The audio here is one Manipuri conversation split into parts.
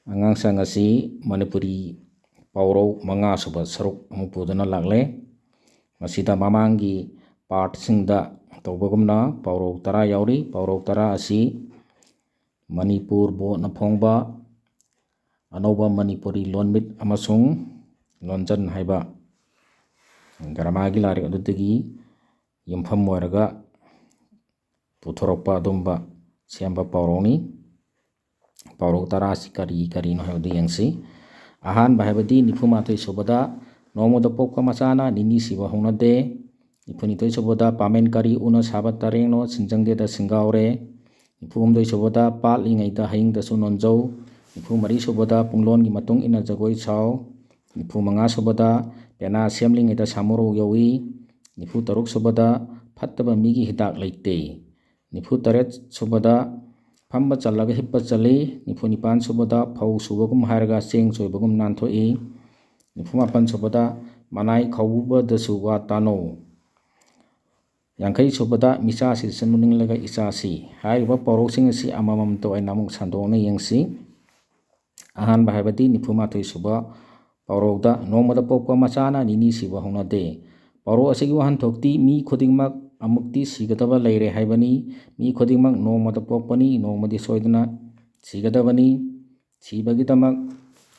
ꯑꯉꯥꯡꯁꯪ ꯑꯁꯤ ꯃꯅꯤꯄꯨꯔꯤ ꯄꯥꯎꯔꯧ 5 ꯁꯨꯕ ꯁꯔꯨꯛ ꯑꯃ ꯄꯨꯗꯨꯅ ꯂꯥꯛꯂꯦ꯫ ꯃꯁꯤꯗ ꯃꯃꯥꯡꯒꯤ ꯄꯥꯔꯠꯁꯤꯡꯗ ꯇꯧꯕꯒꯨꯝꯅ ꯄꯥꯎꯔꯧ 10 ꯌꯥꯎꯔꯤ꯫ ꯄꯥꯎꯔꯧ 10 ꯑꯁꯤ ꯃꯅꯤꯄꯨꯔ ꯕꯣꯔꯗꯅ ꯐꯣꯡꯕ ꯑꯅꯧꯕ ꯃꯅꯤꯄꯨꯔꯤ ꯂꯣꯟꯃꯤꯠ ꯑꯃꯁꯨꯡ ꯂꯣꯟꯖꯟ ꯍꯥꯏꯕ ꯒ꯭ꯔꯥꯃꯥꯔꯒꯤ ꯂꯥꯏꯔꯤꯛ ꯑꯗꯨꯗꯒꯤ ꯌꯨꯝꯐꯝ ꯑꯣꯏꯔꯒ ꯄꯨꯊꯣꯔꯛꯄ ꯑꯗꯨꯝꯕ ꯁꯦꯝꯕ ꯄꯥꯎꯔꯧꯅꯤ꯫ ꯄꯥꯎꯔꯧ 10 ꯑꯁꯤ ꯀꯔꯤꯅꯣ ꯍꯥꯏꯕꯗꯨ ꯌꯦꯡꯁꯤ꯫ ꯑꯍꯥꯟꯕ ꯍꯥꯏꯕꯗꯤ 94 ꯁꯨꯕꯗ ꯅꯣꯡꯃꯗ ꯄꯣꯛꯄ ꯃꯆꯥꯅ ꯅꯤꯅꯤ ꯁꯤꯕ ꯍꯧꯅꯗꯦ꯫ 92 ꯁꯨꯕꯗ ꯄꯥꯃꯦꯟ ꯀꯔꯤ ꯎꯅ ꯁꯥꯕ ꯇꯔꯦꯡꯅꯣ ꯁꯤꯟꯖꯪꯗꯦꯗ ꯁꯤꯡꯒꯥꯎꯔꯦ꯫ 94 ꯁꯨꯕꯗ ꯄꯥꯠꯂꯤꯉꯩꯗ ꯍꯌꯤꯡꯗꯁꯨ ꯅꯣꯟꯖꯧ꯫ 94 ꯁꯨꯕꯗ ꯄꯨꯡꯂꯣꯟꯒꯤ ꯃꯇꯨꯡ ꯏꯟꯅ ꯖꯒꯣꯏ ꯁꯥꯎ꯫ 95 ꯁꯨꯕꯗ ꯄꯦꯅꯥ ꯁꯦꯝꯂꯤꯉꯩꯗ ꯁꯥꯃꯨꯔꯧ ꯌꯧꯏ꯫ 96 ꯁꯨꯕꯗ ꯐꯠꯇꯕ ꯃꯤꯒꯤ ꯍꯤꯗꯥꯛ ꯂꯩꯇꯦ꯫ 98 ꯁꯨꯕꯗ ꯐꯝꯕ ꯆꯜꯂꯒ ꯍꯤꯞꯄ ꯆꯜꯂꯤ꯫ 99 ꯁꯨꯕꯗ ꯐꯧ ꯁꯨꯕꯒꯨꯝ ꯍꯥꯏꯔꯒ ꯆꯦꯡ ꯆꯣꯏꯕꯒꯨꯝ ꯅꯥꯟꯊꯣꯛꯏ꯫ 98 ꯁꯨꯕꯗ ꯃꯅꯥꯏ ꯈꯥꯎꯕꯗꯁꯨ ꯋꯥ ꯇꯥꯅꯧ꯫ 50 ꯁꯨꯕꯗ ꯃꯤꯆꯥꯁꯤ ꯁꯟꯕꯨ ꯅꯤꯡꯂꯒ ꯏꯆꯥꯁꯤ꯫ ꯍꯥꯏꯔꯤꯕ ꯄꯥꯎꯔꯧꯁꯤꯡ ꯑꯁꯤ ꯑꯃꯃꯝꯇ ꯑꯣꯏꯅ ꯑꯃꯨꯛ ꯁꯟꯗꯣꯛꯅ ꯌꯦꯡꯁꯤ꯫ ꯑꯍꯥꯟꯕ ꯍꯥꯏꯕꯗꯤ 94 ꯁꯨꯕ ꯄꯥꯎꯔꯧꯗ ꯅꯣꯡꯃꯗ ꯄꯣꯛꯄ ꯃꯆꯥꯅ ꯅꯤꯅꯤ ꯁꯤꯕ ꯍꯧꯅꯗꯦ꯫ ꯄꯥꯎꯔꯧ ꯑꯁꯤꯒꯤ ꯋꯥꯍꯟꯊꯣꯛꯇꯤ ꯃꯤ ꯈꯨꯗꯤꯡꯃꯛ ꯑꯃꯨꯛꯇꯤ ꯁꯤꯒꯗꯕ ꯂꯩꯔꯦ ꯍꯥꯏꯕꯅꯤ꯫ ꯃꯤ ꯈꯨꯗꯤꯡꯃꯛ ꯅꯣꯡꯃꯗ ꯄꯣꯛꯄꯅꯤ, ꯅꯣꯡꯃꯗꯤ ꯁꯣꯏꯗꯅ ꯁꯤꯒꯗꯕꯅꯤ꯫ ꯁꯤꯕꯒꯤꯗꯃꯛ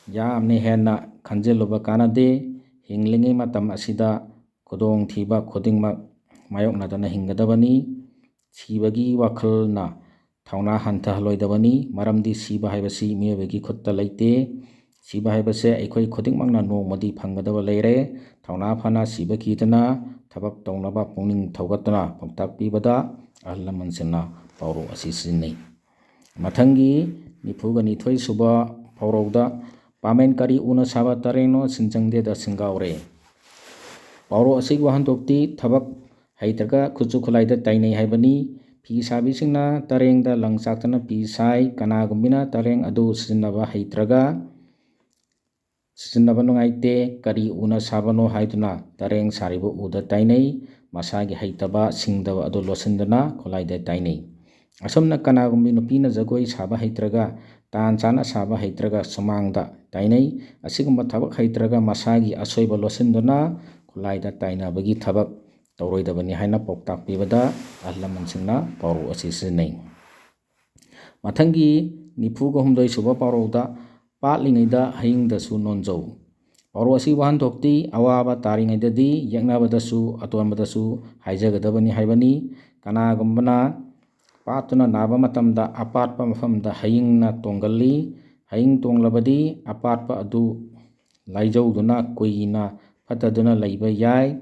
ꯌꯥꯝꯅ ꯍꯦꯟꯅ ꯈꯟꯖꯤꯜꯂꯨꯕ ꯀꯥꯟꯅꯗꯦ꯫ ꯍꯤꯡꯂꯤꯉꯩ ꯃꯇꯝ ꯑꯁꯤꯗ ꯈꯨꯗꯣꯡꯊꯤꯕ ꯈꯨꯗꯤꯡꯃꯛ ꯃꯥꯌꯣꯛꯅꯗꯨꯅ ꯍꯤꯡꯒꯗꯕꯅꯤ꯫ ꯁꯤꯕꯒꯤ ꯋꯥꯈꯜꯅ ꯊꯧꯅꯥ ꯍꯟꯊꯍꯜꯂꯣꯏꯗꯕꯅꯤ, ꯃꯔꯝꯗꯤ ꯁꯤꯕ ꯍꯥꯏꯕꯁꯤ ꯃꯤꯑꯣꯏꯕꯒꯤ ꯈꯨꯠꯇ ꯂꯩꯇꯦ꯫ ꯁꯤꯕ ꯍꯥꯏꯕꯁꯦ ꯑꯩꯈꯣꯏ ꯈꯨꯗꯤꯡꯃꯛꯅ ꯅꯣꯡꯃꯗꯤ ꯐꯪꯒꯗꯕ ꯂꯩꯔꯦ꯫ ꯊꯧꯅꯥ ꯐꯅ ꯁꯤꯕ ꯀꯤꯗꯅ ꯊꯕꯛ ꯇꯧꯅꯕ ꯄꯨꯛꯅꯤꯡ ꯊꯧꯒꯠꯇꯨꯅ ꯄꯥꯎꯇꯥꯛ ꯄꯤꯕꯗ ꯑꯍꯜ ꯂꯃꯟꯁꯤꯡꯅ ꯄꯥꯎꯔꯧ ꯑꯁꯤ ꯁꯤꯖꯤꯟꯅꯩ꯫ ꯃꯊꯪꯒꯤ 92 ꯁꯨꯕ ꯄꯥꯎꯔꯧꯗ ꯄꯥꯃꯦꯟ ꯀꯔꯤ ꯎꯅ ꯁꯥꯕ ꯇꯔꯦꯡꯅꯣ ꯁꯤꯟꯖꯪꯗꯦꯗ ꯁꯤꯡꯒꯥꯎꯔꯦ꯫ ꯄꯥꯎꯔꯧ ꯑꯁꯤꯒꯤ ꯋꯥꯍꯟꯊꯣꯛꯇꯤ ꯊꯕꯛ ꯍꯩꯇ꯭ꯔꯒ ꯈꯨꯠꯁꯨ ꯈꯨꯠꯂꯥꯏꯗ ꯇꯥꯏꯅꯩ ꯍꯥꯏꯕꯅꯤ꯫ ꯐꯤ ꯁꯥꯕꯤꯁꯤꯡꯅ ꯇꯔꯦꯡꯗ ꯂꯪ ꯆꯥꯛꯇꯨꯅ ꯐꯤ ꯁꯥꯏ꯫ ꯀꯅꯥꯒꯨꯝꯕꯅ ꯇꯔꯦꯡ ꯑꯗꯨ ꯁꯤꯖꯤꯟꯅꯕ ꯍꯩꯇ꯭ꯔꯒ ꯁꯤꯖꯤꯟꯅꯕ ꯅꯨꯡꯉꯥꯏꯇꯦ, ꯀꯔꯤ ꯎꯅ ꯁꯥꯕꯅꯣ ꯍꯥꯏꯗꯨꯅ ꯇꯔꯦꯡ ꯁꯥꯔꯤꯕ ꯎꯗ ꯇꯥꯏꯅꯩ꯫ ꯃꯁꯥꯒꯤ ꯍꯩꯇꯕ ꯁꯤꯡꯗꯕ ꯑꯗꯨ ꯂꯣꯠꯁꯤꯟꯗꯨꯅ ꯈꯨꯠꯂꯥꯏꯗ ꯇꯥꯏꯅꯩ꯫ ꯑꯁꯨꯝꯅ ꯀꯅꯥꯒꯨꯝꯕꯤ ꯅꯨꯄꯤꯅ ꯖꯒꯣꯏ ꯁꯥꯕ ꯍꯩꯇ꯭ꯔꯒ, ꯇꯥꯟ ꯆꯥꯅ ꯁꯥꯕ ꯍꯩꯇ꯭ꯔꯒ ꯁꯨꯃꯥꯡꯗ ꯇꯥꯏꯅꯩ꯫ ꯑꯁꯤꯒꯨꯝꯕ ꯊꯕꯛ ꯍꯩꯇ꯭ꯔꯒ ꯃꯁꯥꯒꯤ ꯑꯁꯣꯏꯕ ꯂꯣꯠꯁꯤꯟꯗꯨꯅ ꯈꯨꯠꯂꯥꯏꯗ ꯇꯥꯏꯅꯕꯒꯤ ꯊꯕꯛ ꯇꯧꯔꯣꯏꯗꯕꯅꯤ ꯍꯥꯏꯅ ꯄꯥꯎꯇꯥꯛ ꯄꯤꯕꯗ ꯑꯍꯜ ꯂꯃꯟꯁꯤꯡꯅ ꯄꯥꯎꯔꯧ ꯑꯁꯤ ꯁꯤꯖꯤꯟꯅꯩ꯫ ꯃꯊꯪꯒꯤ 94 ꯁꯨꯕ ꯄꯥꯎꯔꯧꯗ ꯄꯥꯠꯂꯤꯉꯩꯗ ꯍꯌꯤꯡꯗꯁꯨ ꯅꯣꯟꯖꯧ꯫ ꯄꯥꯎꯔꯧ ꯑꯁꯤ ꯋꯥꯍꯟꯊꯣꯛꯇꯤ ꯑꯋꯥꯕ ꯇꯥꯔꯤꯉꯩꯗꯗꯤ ꯌꯦꯛꯅꯕꯗꯁꯨ ꯑꯇꯣꯟꯕꯗꯁꯨ ꯍꯥꯏꯖꯒꯗꯕꯅꯤ ꯍꯥꯏꯕꯅꯤ꯫ ꯀꯅꯥꯒꯨꯝꯕꯅ ꯄꯥꯠꯇꯨꯅ ꯅꯥꯕ ꯃꯇꯝꯗ ꯑꯄꯥꯠꯄ ꯃꯐꯝꯗ ꯍꯌꯤꯡꯅ ꯇꯣꯡꯒꯜꯂꯤ꯫ ꯍꯌꯤꯡ ꯇꯣꯡꯂꯕꯗꯤ ꯑꯄꯥꯠꯄ ꯑꯗꯨ ꯂꯥꯏꯖꯧꯗꯨꯅ ꯀꯨꯏꯅ ꯐꯠꯇꯗꯨꯅ ꯂꯩꯕ ꯌꯥꯏ꯫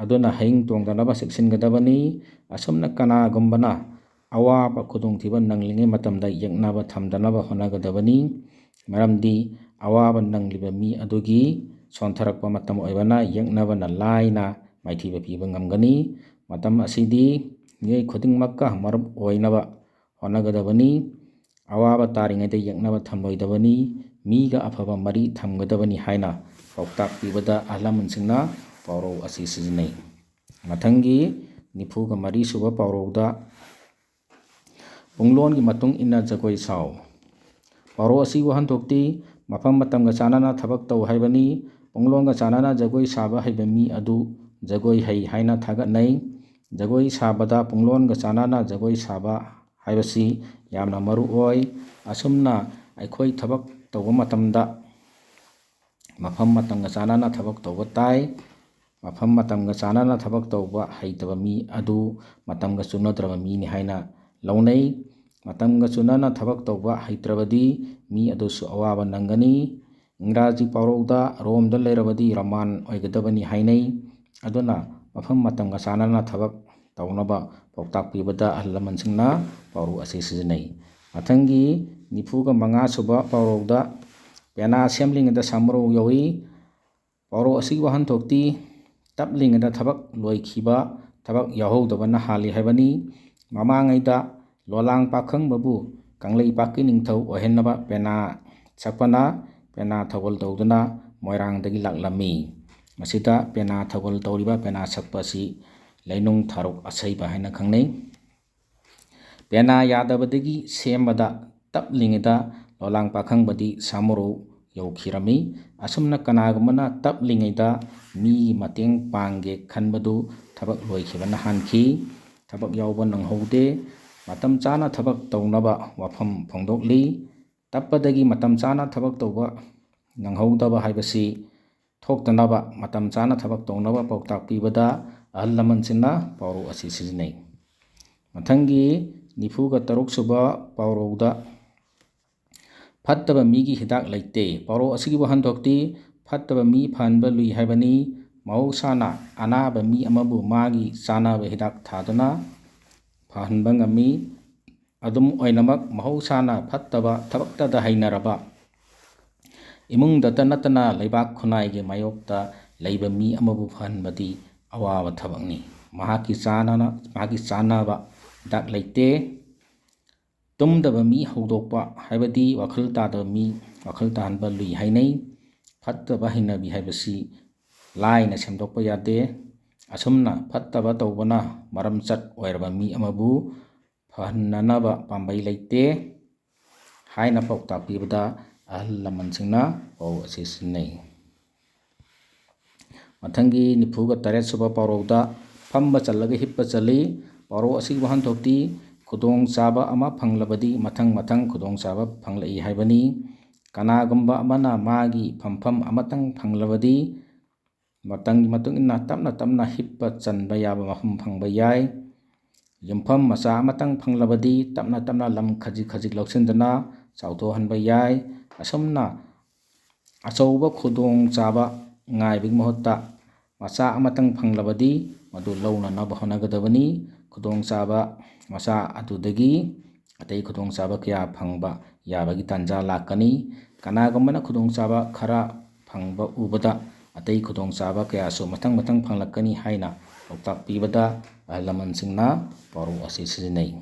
ꯑꯗꯨꯅ ꯍꯌꯤꯡ ꯇꯣꯡꯗꯅꯕ ꯆꯦꯛꯁꯤꯟꯒꯗꯕꯅꯤ꯫ ꯑꯁꯨꯝꯅ ꯀꯅꯥꯒꯨꯝꯕꯅ ꯑꯋꯥꯕ ꯈꯨꯗꯣꯡꯊꯤꯕ ꯅꯪꯂꯤꯉꯩ ꯃꯇꯝꯗ ꯌꯦꯛꯅꯕ ꯊꯝꯗꯅꯕ ꯍꯣꯠꯅꯒꯗꯕꯅꯤ, ꯃꯔꯝꯗꯤ ꯑꯋꯥꯕ ꯅꯪꯂꯤꯕ ꯃꯤ ꯑꯗꯨꯒꯤ ꯁꯣꯟꯊꯔꯛꯄ ꯃꯇꯝ ꯑꯣꯏꯕꯅ ꯌꯦꯛꯅꯕꯅ ꯂꯥꯏꯅ ꯃꯥꯏꯊꯤꯕ ꯄꯤꯕ ꯉꯝꯒꯅꯤ꯫ ꯃꯇꯝ ꯑꯁꯤꯗꯤ ꯃꯤꯑꯣꯏ ꯈꯨꯗꯤꯡꯃꯛꯀ ꯃꯔꯨꯞ ꯑꯣꯏꯅꯕ ꯍꯣꯠꯅꯒꯗꯕꯅꯤ꯫ ꯑꯋꯥꯕ ꯇꯥꯔꯤꯉꯩꯗ ꯌꯦꯛꯅꯕ ꯊꯝꯂꯣꯏꯗꯕꯅꯤ, ꯃꯤꯒ ꯑꯐꯕ ꯃꯔꯤ ꯊꯝꯒꯗꯕꯅꯤ ꯍꯥꯏꯅ ꯄꯥꯎꯇꯥꯛ ꯄꯤꯕꯗ ꯑꯍꯜ ꯂꯃꯟꯁꯤꯡꯅ ꯄꯥꯎꯔꯧ ꯑꯁꯤ ꯁꯤꯖꯤꯟꯅꯩ꯫ ꯃꯊꯪꯒꯤ 94 ꯁꯨꯕ ꯄꯥꯎꯔꯧꯗ ꯄꯨꯡꯂꯣꯟꯒꯤ ꯃꯇꯨꯡ ꯏꯟꯅ ꯖꯒꯣꯏ ꯁꯥꯎ꯫ ꯄꯥꯎꯔꯧ ꯑꯁꯤꯒꯤ ꯋꯥꯍꯟꯊꯣꯛꯇꯤ ꯃꯐꯝ ꯃꯇꯝꯒ ꯆꯥꯟꯅꯅ ꯊꯕꯛ ꯇꯧ ꯍꯥꯏꯕꯅꯤ꯫ ꯄꯨꯡꯂꯣꯟꯒ ꯆꯥꯟꯅꯅ ꯖꯒꯣꯏ ꯁꯥꯕ ꯍꯩꯕ ꯃꯤ ꯑꯗꯨ ꯖꯒꯣꯏ ꯍꯩ ꯍꯥꯏꯅ ꯊꯥꯒꯠꯅꯩ꯫ ꯖꯒꯣꯏ ꯁꯥꯕꯗ ꯄꯨꯡꯂꯣꯟꯒ ꯆꯥꯟꯅꯅ ꯖꯒꯣꯏ ꯁꯥꯕ ꯍꯥꯏꯕꯁꯤ ꯌꯥꯝꯅ ꯃꯔꯨ ꯑꯣꯏ꯫ ꯑꯁꯨꯝꯅ ꯑꯩꯈꯣꯏ ꯊꯕꯛ ꯇꯧꯕ ꯃꯇꯝꯗ ꯃꯐꯝ ꯃꯇꯝꯒ ꯆꯥꯟꯅꯅ ꯊꯕꯛ ꯇꯧꯕ తాꯏ꯫ ꯃꯐꯝ ꯃꯇꯝꯒ ꯆꯥꯟꯅꯅ ꯊꯕꯛ ꯇꯧꯕ ꯍꯩꯇꯕ ꯃꯤ ꯑꯗꯨ ꯃꯇꯝꯒ ꯆꯨꯅꯗ꯭ꯔꯕ ꯃꯤꯅꯤ ꯍꯥꯏꯅ ꯂꯧꯅꯩ꯫ ꯃꯇꯝꯒ ꯆꯨꯅꯅ ꯊꯕꯛ ꯇꯧꯕ ꯍꯩꯇ꯭ꯔꯕꯗꯤ ꯃꯤ ꯑꯗꯨꯁꯨ ꯑꯋꯥꯕ ꯅꯪꯒꯅꯤ꯫ ꯏꯪꯒ꯭ꯔꯥꯖꯤ ꯄꯥꯎꯔꯧꯗ ꯔꯣꯝꯗ ꯂꯩꯔꯕꯗꯤ ꯔꯣꯃꯥꯟ ꯑꯣꯏꯒꯗꯕꯅꯤ ꯍꯥꯏꯅꯩ꯫ ꯑꯗꯨꯅ ꯃꯐꯝ ꯃꯇꯝꯒ ꯆꯥꯟꯅꯅ ꯊꯕꯛ ꯇꯧꯅꯕ ꯄꯥꯎꯇꯥꯛ ꯄꯤꯕꯗ ꯑꯍꯜ ꯂꯃꯟꯁꯤꯡꯅ ꯄꯥꯎꯔꯧ ꯑꯁꯤ ꯁꯤꯖꯤꯟꯅꯩ꯫ ꯃꯊꯪꯒꯤ 95 ꯁꯨꯕ ꯄꯥꯎꯔꯧꯗ ꯄꯦꯅꯥ ꯁꯦꯝꯂꯤꯉꯩꯗ ꯁꯥꯃꯨꯔꯧ ꯌꯧꯏ꯫ ꯄꯥꯎꯔꯧ ꯑꯁꯤꯒꯤ ꯋꯥꯍꯟꯊꯣꯛꯇꯤ ꯇꯞꯂꯤꯉꯩꯗ ꯊꯕꯛ ꯂꯣꯏꯈꯤꯕ, ꯊꯕꯛ ꯌꯥꯎꯍꯧꯗꯕꯅ ꯍꯥꯜꯂꯤ ꯍꯥꯏꯕꯅꯤ꯫ ꯃꯃꯥꯡꯉꯩꯗ ꯂꯣꯂꯥꯡ ꯄꯥꯈꯪꯕꯕꯨ ꯀꯪꯂꯩꯄꯥꯛꯀꯤ ꯅꯤꯡꯊꯧ ꯑꯣꯏꯍꯟꯅꯕ ꯄꯦꯅꯥ ꯁꯛꯄꯅ ꯄꯦꯅꯥ ꯊꯧꯒꯜ ꯇꯧꯗꯨꯅ ꯃꯣꯏꯔꯥꯡꯗꯒꯤ ꯂꯥꯛꯂꯝꯃꯤ꯫ ꯃꯁꯤꯗ ꯄꯦꯅꯥ ꯊꯧꯒꯜ ꯇꯧꯔꯤꯕ ꯄꯦꯅꯥ ꯁꯛꯄ ꯑꯁꯤ ꯂꯩꯅꯨꯡ ꯊꯥꯔꯣꯛ ꯑꯁꯩꯕ ꯍꯥꯏꯅ ꯈꯪꯅꯩ꯫ ꯄꯦꯅꯥ ꯌꯥꯗꯕꯗꯒꯤ ꯁꯦꯝꯕꯗ ꯇꯞꯂꯤꯉꯩꯗ ꯂꯣꯂꯥꯡ ꯄꯥꯈꯪꯕꯗꯤ ꯁꯥꯃꯨꯔꯧ ꯌꯧꯈꯤꯔꯝꯃꯤ꯫ ꯑꯁꯨꯝꯅ ꯀꯅꯥꯒꯨꯝꯕꯅ ꯇꯞꯂꯤꯉꯩꯗ ꯃꯤꯒꯤ ꯃꯇꯦꯡ ꯄꯥꯡꯒꯦ ꯈꯟꯕꯗꯨ ꯊꯕꯛ ꯂꯣꯏꯈꯤꯕꯅ ꯍꯥꯟꯈꯤ꯫ ꯊꯕꯛ ꯌꯥꯎꯕ ꯅꯪꯍꯧꯗꯦ꯫ ꯃꯇꯝ ꯆꯥꯅ ꯊꯕꯛ ꯇꯧꯅꯕ ꯋꯥꯐꯝ ꯐꯣꯡꯗꯣꯛꯂꯤ꯫ ꯇꯞꯄꯗꯒꯤ ꯃꯇꯝ ꯆꯥꯅ ꯊꯕꯛ ꯇꯧꯕ ꯅꯪꯍꯧꯗꯕ ꯍꯥꯏꯕꯁꯤ ꯊꯣꯛꯇꯅꯕ ꯃꯇꯝ ꯆꯥꯅ ꯊꯕꯛ ꯇꯧꯅꯕ ꯄꯥꯎꯇꯥꯛ ꯄꯤꯕꯗ ꯑꯍꯜ ꯂꯃꯟꯁꯤꯡꯅ ꯄꯥꯎꯔꯧ ꯑꯁꯤ ꯁꯤꯖꯤꯟꯅꯩ꯫ ꯃꯊꯪꯒꯤ 93 ꯁꯨꯕ ꯄꯥꯎꯔꯧꯗ ꯐꯠꯇꯕ ꯃꯤꯒꯤ ꯍꯤꯗꯥꯛ ꯂꯩꯇꯦ꯫ ꯄꯥꯎꯔꯧ ꯑꯁꯤꯒꯤ ꯋꯥꯍꯟꯊꯣꯛꯇꯤ ꯐꯠꯇꯕ ꯃꯤ ꯐꯍꯟꯕ ꯂꯨꯏ ꯍꯥꯏꯕꯅꯤ꯫ ꯃꯍꯧꯁꯥꯅ ꯑꯅꯥꯕ ꯃꯤ ꯑꯃꯕꯨ ꯃꯥꯒꯤ ꯆꯥꯅꯕ ꯍꯤꯗꯥꯛ ꯊꯥꯗꯨꯅ ꯐꯍꯟꯕ ꯉꯝꯃꯤ꯫ ꯑꯗꯨꯝ ꯑꯣꯏꯅꯃꯛ ꯃꯍꯧꯁꯥꯅ ꯐꯠꯇꯕ ꯊꯕꯛꯇꯗ ꯍꯩꯅꯔꯕ ꯏꯃꯨꯡꯗꯇ ꯅꯠꯇꯅ ꯂꯩꯕꯥꯛ ꯈꯨꯟꯅꯥꯏꯒꯤ ꯃꯥꯌꯣꯛꯇ ꯂꯩꯕ ꯃꯤ ꯑꯃꯕꯨ ꯐꯍꯟꯕꯗꯤ ꯑꯋꯥꯕ ꯊꯕꯛꯅꯤ꯫ ꯃꯍꯥꯛꯀꯤ ꯆꯥꯅꯕ ꯍꯤꯗꯥꯛ ꯂꯩꯇꯦ꯫ ꯇꯨꯝꯗꯕ ꯃꯤ ꯍꯧꯗꯣꯛꯄ ꯍꯥꯏꯕꯗꯤ ꯋꯥꯈꯜ ꯇꯥꯗꯕ ꯃꯤ ꯋꯥꯈꯜ ꯇꯥꯍꯟꯕ ꯂꯨꯏ ꯍꯥꯏꯅꯩ꯫ ꯐꯠꯇꯕ ꯍꯩꯅꯕꯤ ꯍꯥꯏꯕꯁꯤ ꯂꯥꯏꯅ ꯁꯦꯝꯗꯣꯛꯄ ꯌꯥꯗꯦ꯫ ꯑꯁꯨꯝꯅ ꯐꯠꯇꯕ ꯇꯧꯕꯅ ꯃꯔꯝꯆꯠ ꯑꯣꯏꯔꯕ ꯃꯤ ꯑꯃꯕꯨ ꯐꯍꯟꯅꯅꯕ ꯄꯥꯝꯕꯩ ꯂꯩꯇꯦ ꯍꯥꯏꯅ ꯄꯥꯎꯇꯥꯛ ꯄꯤꯕꯗ ꯑꯍꯜ ꯂꯃꯟꯁꯤꯡꯅ ꯄꯥꯎꯔꯧ ꯑꯁꯤ ꯁꯤꯖꯤꯟꯅꯩ꯫ ꯃꯊꯪꯒꯤ 94 ꯁꯨꯕ ꯄꯥꯎꯔꯧꯗ ꯐꯝꯕ ꯆꯜꯂꯒ ꯍꯤꯞꯄ ꯆꯜꯂꯤ꯫ ꯄꯥꯎꯔꯧ ꯑꯁꯤꯒꯤ ꯋꯥꯍꯟꯊꯣꯛꯇꯤ ꯈꯨꯗꯣꯡꯆꯥꯕ ꯑꯃ ꯐꯪꯂꯕꯗꯤ ꯃꯊꯪ ꯈꯨꯗꯣꯡꯆꯥꯕ ꯐꯪꯂꯛꯏ ꯍꯥꯏꯕꯅꯤ꯫ ꯀꯅꯥꯒꯨꯝꯕ ꯑꯃꯅ ꯃꯥꯒꯤ ꯐꯝꯐꯝ ꯑꯃꯇꯪ ꯐꯪꯂꯕꯗꯤ ꯃꯇꯝꯒꯤ ꯃꯇꯨꯡꯏꯟꯅ ꯇꯞꯅ ꯇꯞꯅ ꯍꯤꯞꯄ ꯆꯟꯕ ꯌꯥꯕ ꯃꯐꯝ ꯐꯪꯕ ꯌꯥꯏ꯫ ꯌꯨꯝꯐꯝ ꯃꯆꯥ ꯑꯃꯇꯪ ꯐꯪꯂꯕꯗꯤ ꯇꯞꯅ ꯇꯞꯅ ꯂꯝ ꯈꯖꯤꯛ ꯈꯖꯤꯛ ꯂꯧꯁꯤꯟꯗꯨꯅ ꯆꯥꯎꯊꯣꯛꯍꯟꯕ ꯌꯥꯏ꯫ ꯑꯁꯨꯝꯅ ꯑꯆꯧꯕ ꯈꯨꯗꯣꯡꯆꯥꯕ ꯉꯥꯏꯕꯒꯤ ꯃꯍꯨꯠꯇ ꯃꯆꯥ ꯑꯃꯇꯪ ꯐꯪꯂꯕꯗꯤ ꯃꯗꯨ ꯂꯧꯅꯅꯕ ꯍꯣꯠꯅꯒꯗꯕꯅꯤ꯫ ꯈꯨꯗꯣꯡꯆꯥꯕ ꯃꯆꯥ ꯑꯗꯨꯗꯒꯤ ꯑꯇꯩ ꯈꯨꯗꯣꯡꯆꯥꯕ ꯀꯌꯥ ꯐꯪꯕ ꯌꯥꯕꯒꯤ ꯇꯥꯟꯖꯥ ꯂꯥꯛꯀꯅꯤ꯫ ꯀꯅꯥꯒꯨꯝꯕꯅ ꯈꯨꯗꯣꯡꯆꯥꯕ ꯈꯔ ꯐꯪꯕ ꯎꯕꯗ ꯑꯇꯩ ꯈꯨꯗꯣꯡꯆꯥꯕ ꯀꯌꯥꯁꯨ ꯃꯊꯪ ꯐꯪꯂꯛꯀꯅꯤ ꯍꯥꯏꯅ ꯄꯥꯎꯇꯥꯛ ꯄꯤꯕꯗ ꯑꯍꯜ ꯂꯃꯟꯁꯤꯡꯅ ꯄꯥꯎꯔꯧ ꯑꯁꯤ ꯁꯤꯖꯤꯟꯅꯩ꯫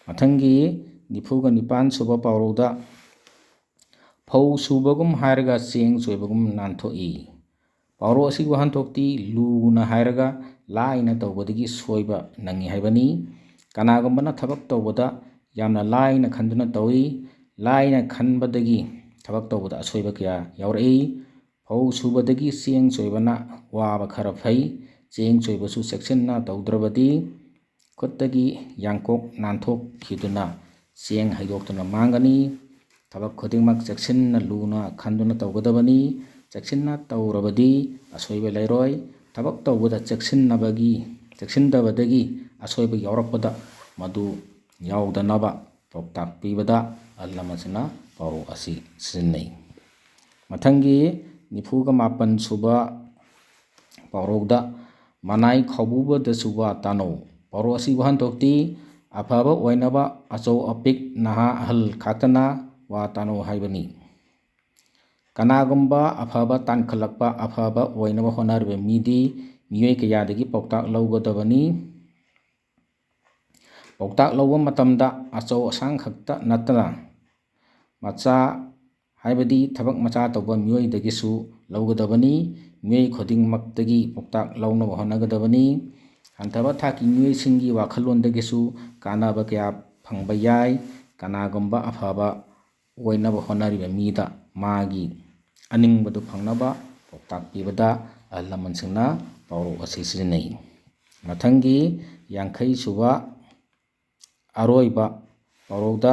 ꯃꯊꯪꯒꯤ 95 ꯁꯨꯕ ꯄꯥꯎꯔꯧꯗ ꯐꯧ ꯁꯨꯕꯒꯨꯝ ꯍꯥꯏꯔꯒ ꯆꯦꯡ ꯆꯣꯏꯕꯒꯨꯝ ꯅꯥꯟꯊꯣꯛꯏ꯫ ꯄꯥꯎꯔꯧ ꯑꯁꯤꯒꯤ ꯋꯥꯍꯟꯊꯣꯛꯇꯤ ꯂꯨꯅ ꯍꯥꯏꯔꯒ ꯂꯥꯏꯅ ꯇꯧꯕꯗꯒꯤ ꯁꯣꯏꯕ ꯅꯪꯉꯤ ꯍꯥꯏꯕꯅꯤ꯫ ꯀꯅꯥꯒꯨꯝꯕꯅ ꯊꯕꯛ ꯇꯧꯕꯗ ꯌꯥꯝꯅ लाइना खंदुना तौई लाइना खनबदगी थबक तौबदा असोइबा कया याउरई फौ सुबदगी चेंग चोइबना वाबा खरा फै चेंग चोइबसु सेक्शनना तौद्रबदी खुत्तगी यांकोक नानथोक खिदुना चेंग हैदोक्तुना मांगनी थबक खुदिंगमक सेक्शनना लूना खंदुना तौगदबनी सेक्शनना तौरबदी असोइबा लैरोय थबक तौबदा सेक्शनदबदगी असोइबा याउरकपदा मदु याउदनबा पौताक पीबदा अल्लमसना पाउरो असि सिजन्नै मथंगी निफुगा मापन सुबा पाउरोदा मनाई खौबुबदा सुबा तानो पाउरो असि वहनथोक्ति अफाबा ओइनबा अचौ अपिक नहा अहल खातना वा तानो हाइबनी कनागुम्बा अफाबा तानखलकपा अफाबा ओइनबा होनारबे मीदी मियोय कयादगी पौताक लौगदबनी पौताक लौबा मतमदा अचौ असांग खक्ता नतना मचा हाइबदी थबक मचा तौबा मियोयदगिसु लौगदबनी मियोय खुदिंगमक्तगी पौताक लौनबा होनगदबनी हंथबा थाकी मियोयसिंगी वाखलोनदगिसु कानाबा कया फंगबा याय कनागुम्बा अफाबा ओइनबा होनरिबा मीदा मागी अनिंगबदु फंगनबा पौताक पीबदा अहल लमनसिंगना पाउरो असि सिजन्नै मथंगी 50 सुबा अरोइबा पाउरोदा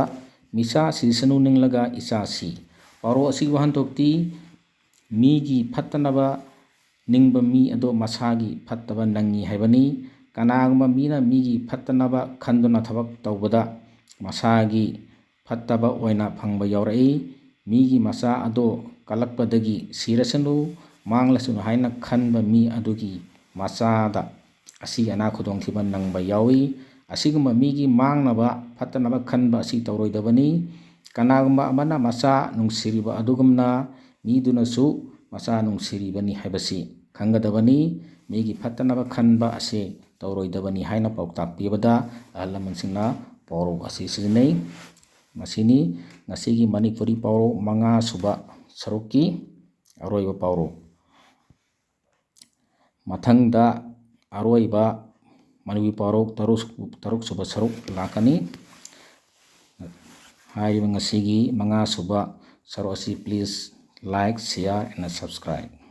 मिसा सिसनु निंगलगा इचासी पाउरो असि वहनथोक्ति मीगी फत्तनबा निंगबा मी अदो मसागी फत्तबा नंगी हाइबनी कनागुम्बा मीना मीगी फत्तनबा खंदुना थबक तौबदा मसागी फत्तबा ओइना फंगबा याउरई मीगी मसा अदो कलक्पदगी सिरसनु मांगलसनु हाइना खनबा मी अदुगी मसादा असि अना खुदोंथिबा नंगबा याउई असिगुम्बा मीगी मांगनबा फत्तनबा खनबा असि तौरोइदबनी कनागुम्बा अमना मसा नुंगसिरिबा अदुगुमना मीदुनसु मसा नुंगसिरिबनी हाइबसी खंगदबनी मीगी फत्तनबा खनबा असे तौरोइदबनी हाइना पौताक पीबदा अहल लमनसिंगना पाउरो असि सिजन्नै मसिनी ngasiगी manipuri pauro 5 suba saruki aroiba pauro mathangda aroiba manipuri pauro 6 suba saruk lakani ꯍꯥꯏꯔꯤꯕ ꯉꯁꯤꯒꯤ 5ꯁꯨꯕ ꯁꯔꯨꯛ ꯑꯁꯤ please like, share and subscribe.